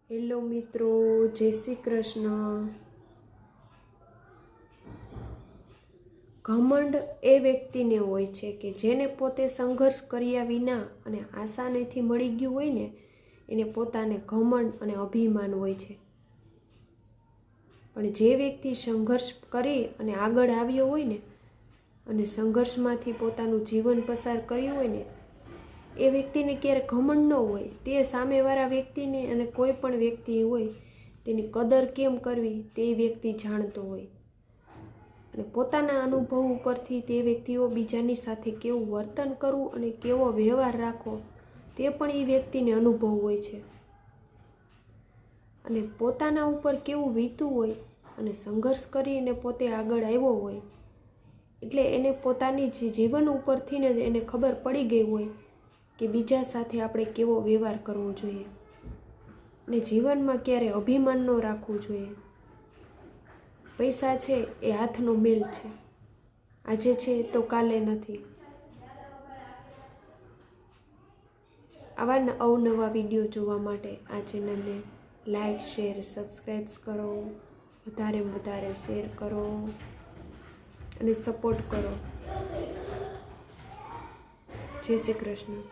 Hello મિત્રો, જય શ્રી કૃષ્ણ। ઘમંડ એ વ્યક્તિને હોય છે કે જેને પોતે સંઘર્ષ કર્યા વિના અને આસાનીથી મળી ગયું હોય ને એને પોતાને ઘમંડ અને અભિમાન હોય છે। પણ જે વ્યક્તિ સંઘર્ષ કરી અને આગળ આવ્યો હોય ને અને સંઘર્ષમાંથી પોતાનું જીવન પસાર કર્યું હોય ને એ વ્યક્તિને ક્યારે ઘમંડ ન હોય। તે સામેવાળા વ્યક્તિને અને કોઈ પણ વ્યક્તિ હોય તેની કદર કેમ કરવી તે વ્યક્તિ જાણતો હોય અને પોતાના અનુભવ ઉપરથી તે વ્યક્તિઓ બીજાની સાથે કેવું વર્તન કરવું અને કેવો વ્યવહાર રાખવો તે પણ એ વ્યક્તિને અનુભવ હોય છે અને પોતાના ઉપર કેવું વીતું હોય અને સંઘર્ષ કરીને પોતે આગળ આવ્યો હોય એટલે એને પોતાની જીવન ઉપરથી જ એને ખબર પડી ગઈ હોય કે બીજા સાથે આપણે કેવો વ્યવહાર કરવો જોઈએ અને જીવનમાં ક્યારે અભિમાન ન રાખવું જોઈએ। પૈસા છે એ હાથનો મેલ છે, આજે છે તો કાલે નથી। આવા અવનવા વિડીયો જોવા માટે આ ચેનલને લાઈક, શેર, સબસ્ક્રાઈબ કરો, વધારે શેર કરો અને સપોર્ટ કરો। જય શ્રી કૃષ્ણ।